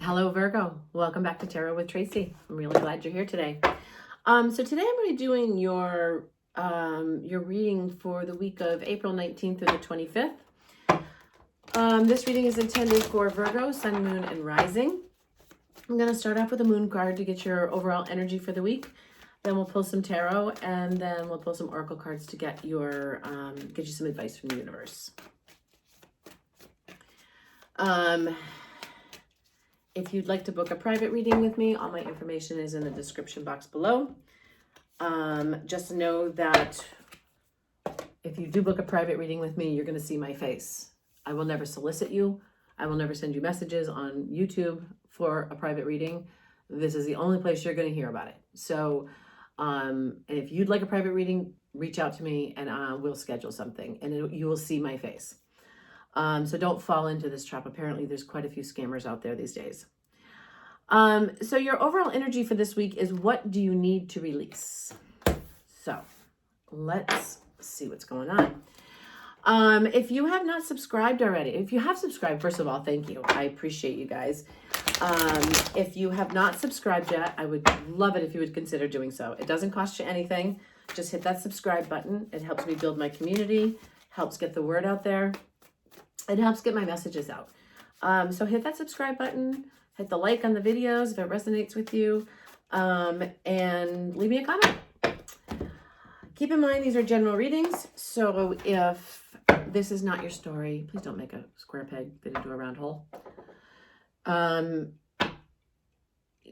Hello, Virgo. Welcome back to Tarot with Tracy. I'm really glad you're here today. So today I'm going to be doing your reading for the week of April 19th through the 25th. This reading is intended for Virgo, Sun, Moon, and Rising. I'm going to start off with a moon card to get your overall energy for the week. Then we'll pull some tarot, and then we'll pull some oracle cards to get your get you some advice from the universe. If you'd like to book a private reading with me, all my information is in the description box below. Just know that if you do book a private reading with me, you're going to see my face. I will never solicit you. I will never send you messages on YouTube for a private reading. This is the only place you're going to hear about it. So if you'd like a private reading, reach out to me and we'll schedule something and you will see my face. So don't fall into this trap. Apparently there's quite a few scammers out there these days. So your overall energy for this week is, what do you need to release? So let's see what's going on. If you have not subscribed already, if you have subscribed, first of all, thank you. I appreciate you guys. If you have not subscribed yet, I would love it if you would consider doing so. It doesn't cost you anything. Just hit that subscribe button. It helps me build my community, helps get the word out there. It helps get my messages out. So hit that subscribe button, hit the like on the videos if it resonates with you, and leave me a comment. Keep in mind, these are general readings. So if this is not your story, please don't make a square peg fit into a round hole.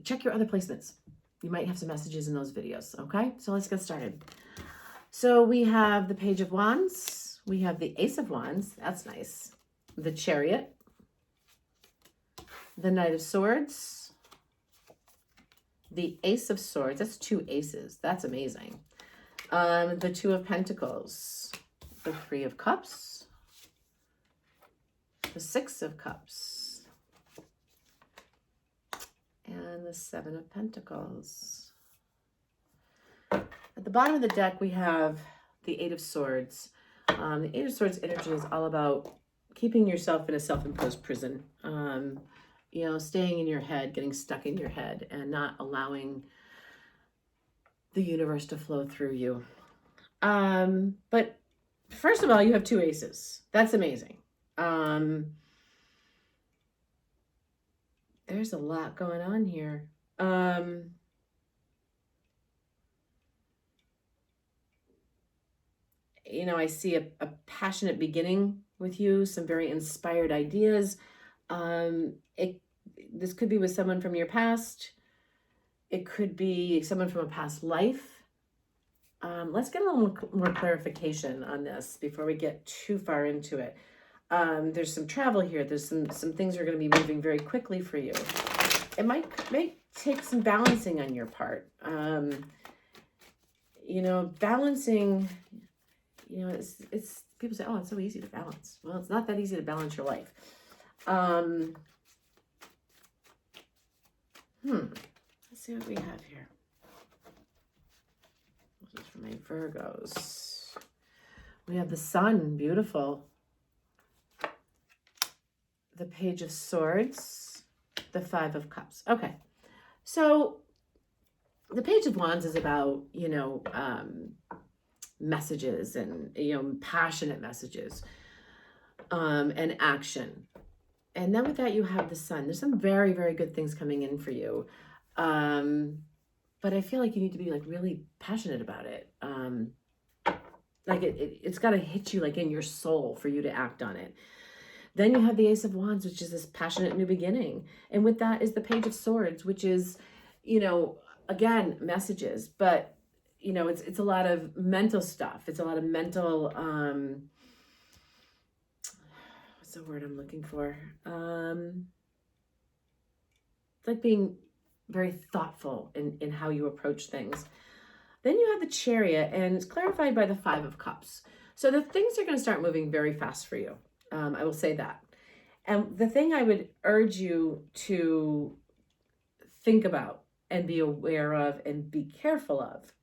Check your other placements. You might have some messages in those videos. Okay, so let's get started. So we have the Page of Wands. We have the Ace of Wands. That's nice. The Chariot, the Knight of Swords, the Ace of Swords. That's two aces. That's amazing. The Two of Pentacles, the Three of Cups, the Six of Cups, and the Seven of Pentacles. At the bottom of the deck, we have the Eight of Swords. The Eight of Swords energy is all about keeping yourself in a self-imposed prison, staying in your head, getting stuck in your head, and not allowing the universe to flow through you. But first of all, you have two aces. That's amazing. There's a lot going on here. I see a passionate beginning with you, some very inspired ideas. This could be with someone from your past. It could be someone from a past life. Let's get a little more clarification on this before we get too far into it. There's some travel here. There's some things are going to be moving very quickly for you. It might take some balancing on your part. Balancing, it's people say, oh, it's so easy to balance. Well, it's not that easy to balance your life. Let's see what we have here. This is for my Virgos. We have the Sun, beautiful. The Page of Swords, the Five of Cups. Okay, so the Page of Wands is about, messages and, passionate messages, and action. And then with that, you have the Sun. There's some very, very good things coming in for you. But I feel like you need to be really passionate about it. It's got to hit you in your soul for you to act on it. Then you have the Ace of Wands, which is this passionate new beginning. And with that is the Page of Swords, which is, again, messages, but it's a lot of mental stuff. It's a lot of mental, what's the word I'm looking for? It's like being very thoughtful in how you approach things. Then you have the Chariot, and it's clarified by the Five of Cups. So the things are going to start moving very fast for you. I will say that. And the thing I would urge you to think about and be aware of and be careful of,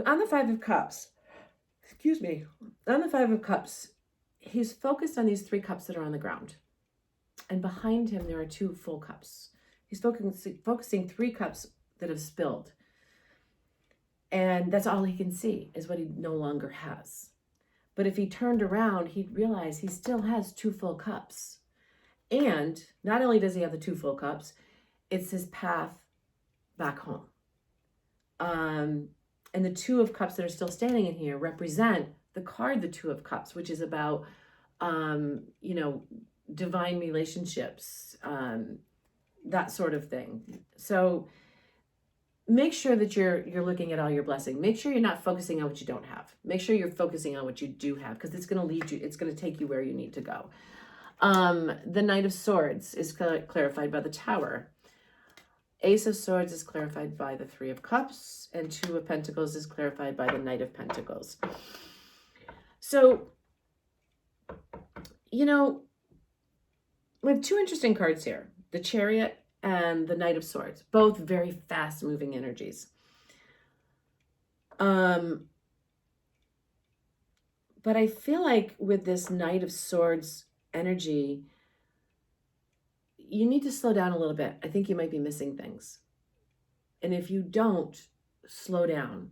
on the Five of Cups, on the Five of Cups, he's focused on these three cups that are on the ground. and behind him there are 2 full cups. He's focusing 3 cups that have spilled. And that's all he can see, is what he no longer has. But if he turned around, he'd realize he still has 2 full cups. And not only does he have the 2 full cups, it's his path back home. And the 2 of cups that are still standing in here represent the card, the 2 of cups, which is about, you know, divine relationships, that sort of thing. So make sure that you're looking at all your blessing. Make sure you're not focusing on what you don't have. Make sure you're focusing on what you do have, because it's going to lead you, it's going to take you where you need to go. The Knight of Swords is clarified by the Tower. Ace of Swords is clarified by the 3 of Cups, and 2 of Pentacles is clarified by the Knight of Pentacles. So, you know, we have 2 interesting cards here. The Chariot and the Knight of Swords, both very fast moving energies. But I feel like with this Knight of Swords energy, you need to slow down a little bit. I think you might be missing things. And if you don't slow down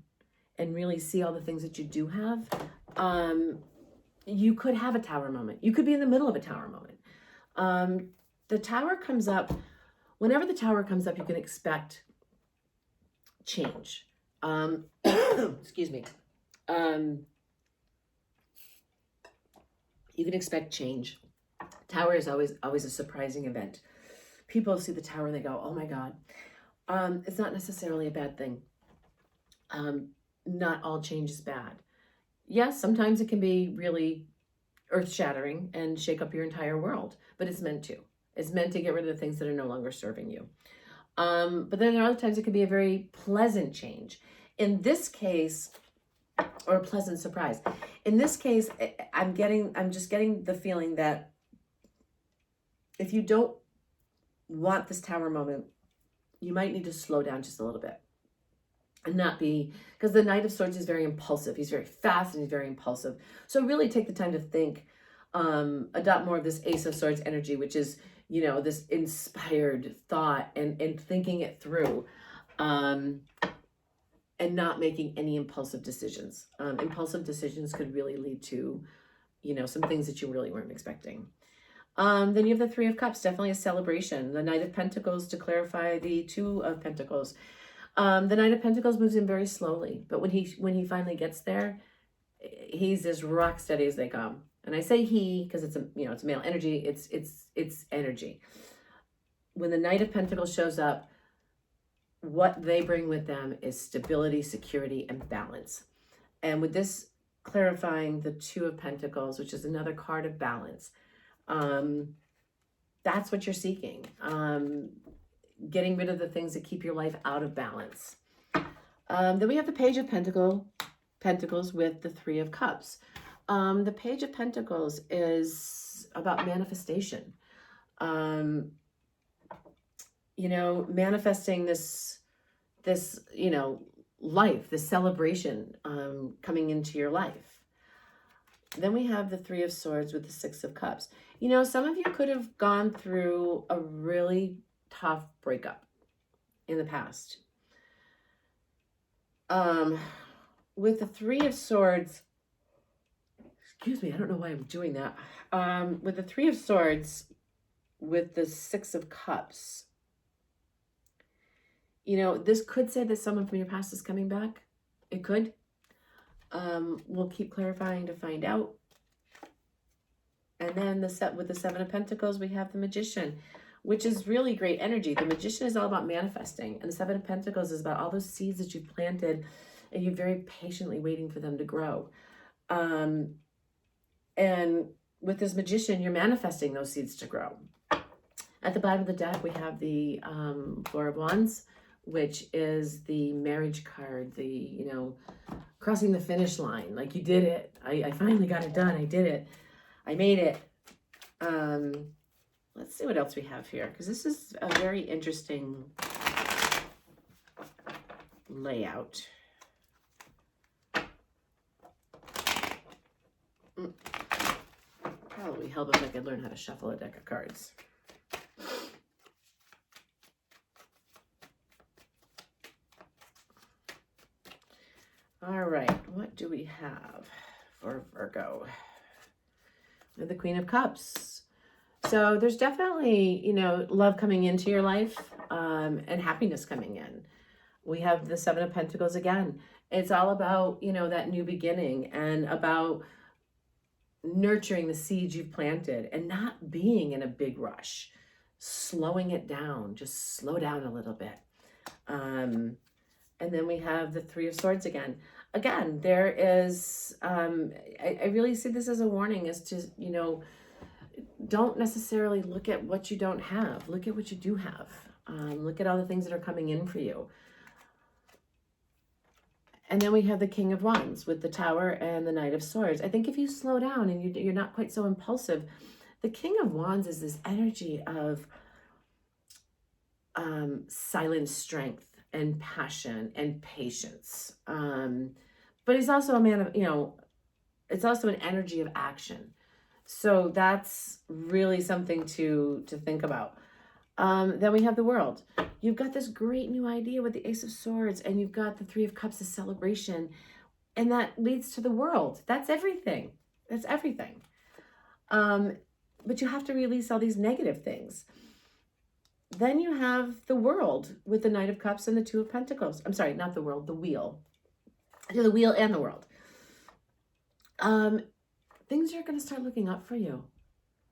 and really see all the things that you do have, you could have a Tower moment. You could be in the middle of a Tower moment. The Tower comes up. Whenever the Tower comes up, you can expect change. Excuse me. You can expect change. Tower is always a surprising event. People see the Tower and they go, oh my God. It's not necessarily a bad thing. Not all change is bad. Yes, sometimes it can be really earth-shattering and shake up your entire world, but it's meant to. It's meant to get rid of the things that are no longer serving you. But then there are other times it can be a very pleasant change. In this case, or a pleasant surprise. In this case, I'm just getting the feeling that if you don't want this Tower moment, you might need to slow down just a little bit. And not be, because the Knight of Swords is very impulsive. He's very fast and he's very impulsive. So really take the time to think, adopt more of this Ace of Swords energy, which is, you know, this inspired thought and thinking it through, and not making any impulsive decisions. Impulsive decisions could really lead to, you know, some things that you really weren't expecting. Then you have the 3 of Cups, definitely a celebration. The Knight of Pentacles to clarify the 2 of Pentacles. The Knight of Pentacles moves in very slowly, but when he finally gets there, he's as rock steady as they come. And I say he because it's it's male energy. It's energy. When the Knight of Pentacles shows up, what they bring with them is stability, security, and balance. And with this clarifying the 2 of Pentacles, which is another card of balance, that's what you're seeking. Getting rid of the things that keep your life out of balance. Then we have the Page of Pentacles with the 3 of Cups. The Page of Pentacles is about manifestation. Manifesting this life, this celebration coming into your life. Then we have the 3 of Swords with the 6 of Cups. Some of you could have gone through a really tough breakup in the past. With the 3 of Swords, excuse me, I don't know why I'm doing that. With the 3 of Swords, with the 6 of Cups, this could say that someone from your past is coming back. It could. We'll keep clarifying to find out. And then with the 7 of Pentacles, we have the Magician, which is really great energy. The Magician is all about manifesting, and the 7 of Pentacles is about all those seeds that you've planted and you're very patiently waiting for them to grow. And with this Magician, you're manifesting those seeds to grow. At the bottom of the deck, we have the Four of Wands, which is the marriage card, the, crossing the finish line. Like, you did it. I finally got it done. I did it. I made it. Let's see what else we have here, because this is a very interesting layout. Probably help if I could learn how to shuffle a deck of cards. All right, what do we have for Virgo? The Queen of Cups. So there's definitely, love coming into your life, and happiness coming in. We have the Seven of Pentacles again. It's all about, that new beginning and about nurturing the seeds you've planted and not being in a big rush, slowing it down, just slow down a little bit. And then we have the Three of Swords again. Again, there is, I really see this as a warning, is to, don't necessarily look at what you don't have. Look at what you do have. Look at all the things that are coming in for you. And then we have the King of Wands with the Tower and the Knight of Swords. I think if you slow down and you're not quite so impulsive, the King of Wands is this energy of silent strength and passion and patience. But he's also a man of, it's also an energy of action. So that's really something to think about. Then we have the World. You've got this great new idea with the Ace of Swords, and you've got the Three of Cups of celebration, and that leads to the world. That's everything. That's everything. But you have to release all these negative things. Then you have the World with the Knight of Cups and the Two of Pentacles. I'm sorry, not the World, the Wheel. The Wheel and the World. Things are going to start looking up for you.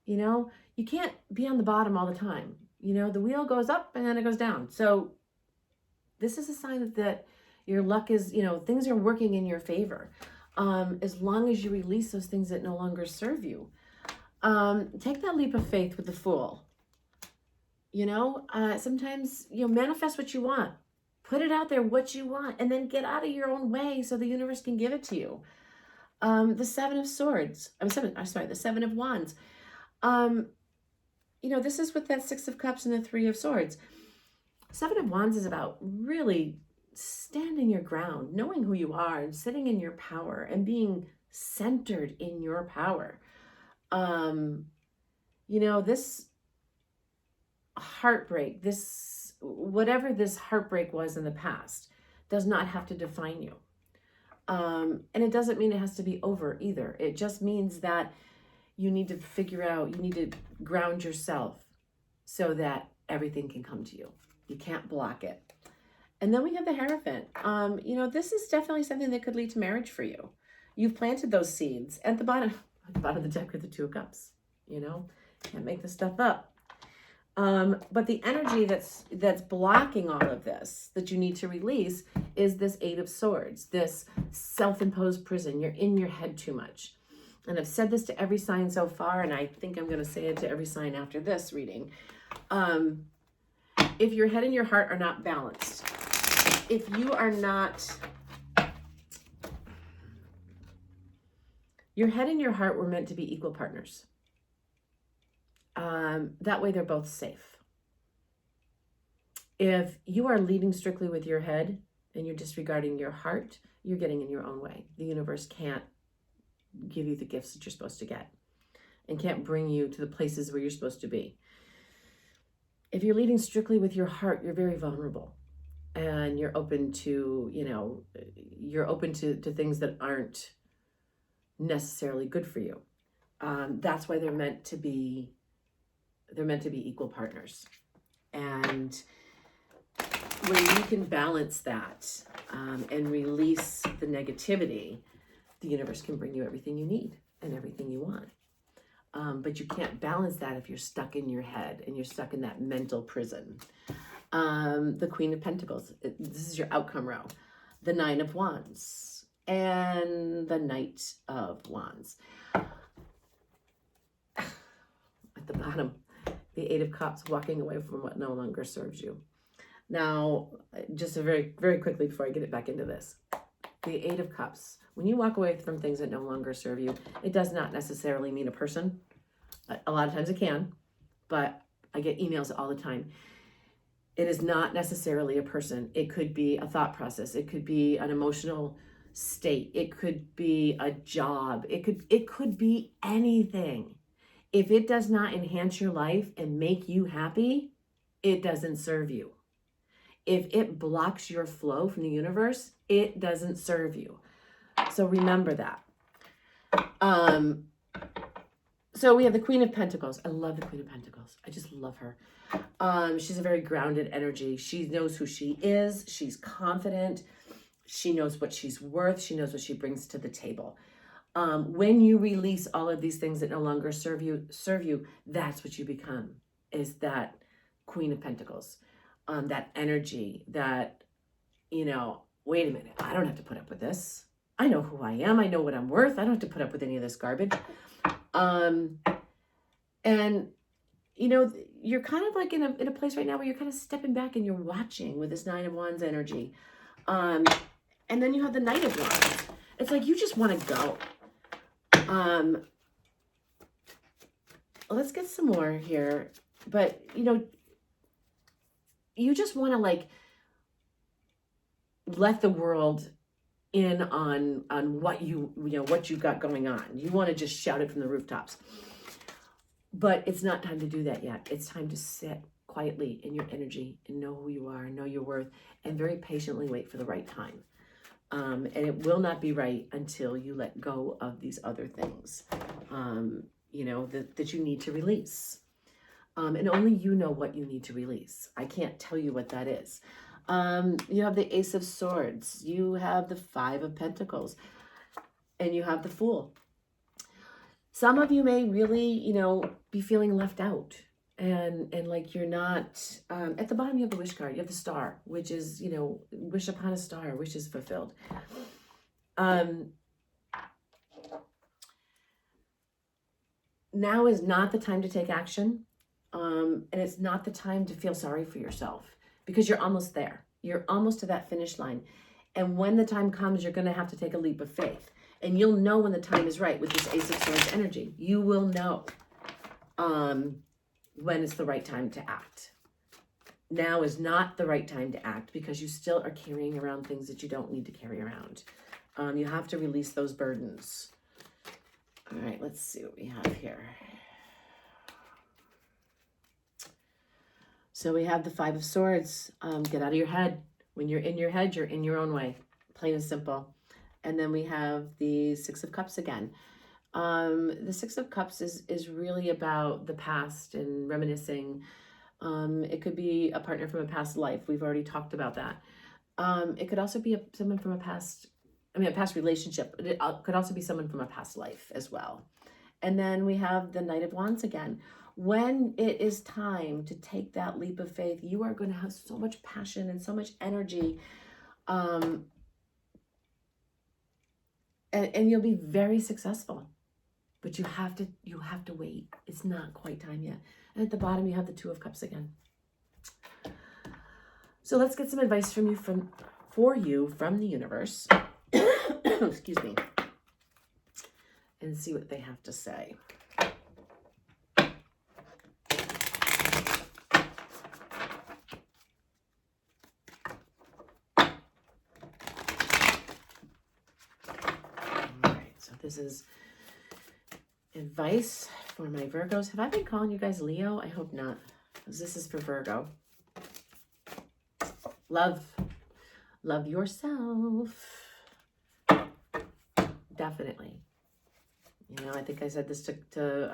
You can't be on the bottom all the time. The wheel goes up and then it goes down. So this is a sign that your luck is, things are working in your favor. As long as you release those things that no longer serve you. Take that leap of faith with the Fool. Sometimes, manifest what you want. Put it out there, what you want, and then get out of your own way so the universe can give it to you. The Seven of Swords. The Seven of Wands. This is with that Six of Cups and the Three of Swords. Seven of Wands is about really standing your ground, knowing who you are and sitting in your power and being centered in your power. This heartbreak, whatever this heartbreak was in the past, does not have to define you. And it doesn't mean it has to be over either. It just means that you need to figure out, you need to ground yourself so that everything can come to you. You can't block it. And then we have the Hierophant. This is definitely something that could lead to marriage for you. You've planted those seeds at the bottom of the deck with the Two of Cups. Can't make this stuff up. But the energy that's blocking all of this that you need to release is this Eight of Swords, this self-imposed prison. You're in your head too much. And I've said this to every sign so far, and I think I'm going to say it to every sign after this reading. If your head and your heart are not balanced, if you are not, your head and your heart were meant to be equal partners. That way they're both safe. If you are leading strictly with your head and you're disregarding your heart, you're getting in your own way. The universe can't give you the gifts that you're supposed to get and can't bring you to the places where you're supposed to be. If you're leading strictly with your heart, you're very vulnerable and you're open to, to things that aren't necessarily good for you. That's why they're meant to be equal partners. And when you can balance that and release the negativity, the universe can bring you everything you need and everything you want. But you can't balance that if you're stuck in your head and you're stuck in that mental prison. The Queen of Pentacles, this is your outcome row. The Nine of Wands and the Knight of Wands. At the bottom, the Eight of Cups, walking away from what no longer serves you. Now, just very, very quickly before I get it back into this, the Eight of Cups. When you walk away from things that no longer serve you, it does not necessarily mean a person. A lot of times it can, but I get emails all the time. It is not necessarily a person. It could be a thought process. It could be an emotional state. It could be a job. It could be anything. If it does not enhance your life and make you happy, it doesn't serve you. If it blocks your flow from the universe, it doesn't serve you. So remember that. So we have the Queen of Pentacles. I love the Queen of Pentacles. I just love her. She's a very grounded energy. She knows who she is. She's confident. She knows what she's worth. She knows what she brings to the table. When you release all of these things that no longer serve you, that's what you become, is that Queen of Pentacles. That energy that, you know, wait a minute, I don't have to put up with this. I know who I am. I know what I'm worth. I don't have to put up with any of this garbage. And, you know, you're kind of like in a place right now where you're kind of stepping back and you're watching with this Nine of Wands energy. And then you have the Knight of Wands. It's like you just want to go. Let's get some more here. But, you know, you just want to like let the world in on what what you've got going on. You want to just shout it from the rooftops. But it's not time to do that yet. It's time to sit quietly in your energy and know who you are, know your worth, and very patiently wait for the right time. And it will not be right until you let go of these other things, you know, that you need to release. And only you know what you need to release. I can't tell you what that is. You have the Ace of Swords. You have the Five of Pentacles. And you have the Fool. Some of you may really, you know, be feeling left out. And like you're not, at the bottom you have the Wish card. You have the Star, which is, you know, wish upon a star, wish is fulfilled. Now is not the time to take action. And it's not the time to feel sorry for yourself, because you're almost there. You're almost to that finish line. And when the time comes, you're going to have to take a leap of faith. And you'll know when the time is right with this Ace of Swords energy. You will know when it's the right time to act. Now is not the right time to act because you still are carrying around things that you don't need to carry around. You have to release those burdens. All right, let's see what we have here. So we have the Five of Swords. Get out of your head. When you're in your head, you're in your own way. Plain and simple. And then we have the Six of Cups again. The Six of Cups is really about the past and reminiscing. It could be a partner from a past life. We've already talked about that. It could also be someone from a past relationship. But it could also be someone from a past life as well. And then we have the Knight of Wands again. When it is time to take that leap of faith, you are going to have so much passion and so much energy. And you'll be very successful. But you have to wait. It's not quite time yet. And at the bottom, you have the Two of Cups again. So let's get some advice from you from the universe. Excuse me. And see what they have to say. This is advice for my Virgos. Have I been calling you guys Leo? I hope not, because this is for Virgo. Love yourself. Definitely. You know, I think I said this to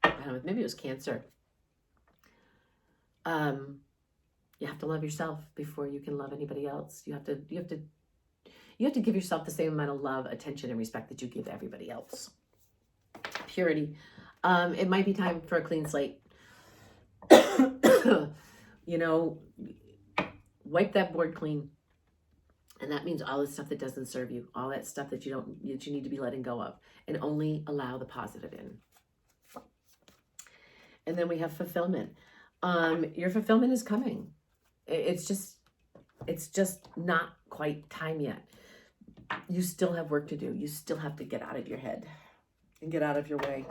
I don't know, maybe it was Cancer. You have to love yourself before you can love anybody else. You have to give yourself the same amount of love, attention, and respect that you give everybody else. Purity. It might be time for a clean slate. You know, wipe that board clean. And that means all the stuff that doesn't serve you, all that stuff that you need to be letting go of, and only allow the positive in. And then we have fulfillment. Your fulfillment is coming. It's just not quite time yet. You still have work to do. You still have to get out of your head and get out of your way.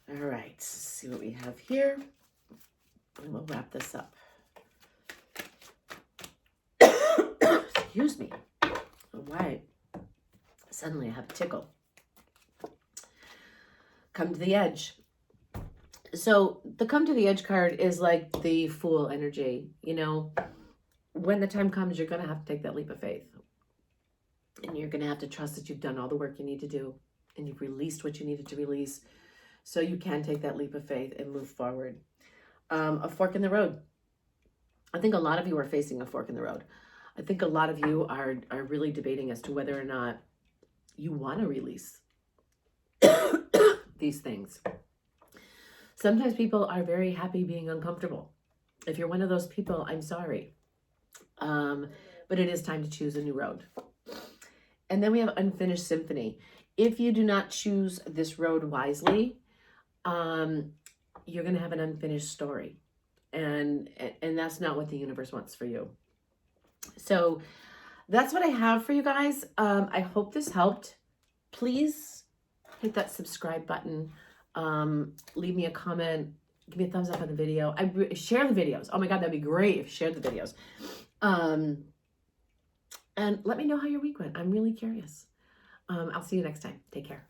All right, let's see what we have here. And we'll wrap this up. Excuse me. Why? Suddenly I have a tickle. Come to the edge. So the come to the edge card is like the Fool energy. You know, when the time comes, you're going to have to take that leap of faith. And you're going to have to trust that you've done all the work you need to do and you've released what you needed to release so you can take that leap of faith and move forward. A fork in the road. I think a lot of you are facing a fork in the road. I think a lot of you are really debating as to whether or not you want to release these things. Sometimes people are very happy being uncomfortable. If you're one of those people, I'm sorry. But it is time to choose a new road. And then we have unfinished symphony. If you do not choose this road wisely, you're going to have an unfinished story. And that's not what the universe wants for you. So that's what I have for you guys. I hope this helped. Please hit that subscribe button. Leave me a comment. Give me a thumbs up on the video. Share the videos. Oh my God, that'd be great if you shared the videos. And let me know how your week went. I'm really curious. I'll see you next time. Take care.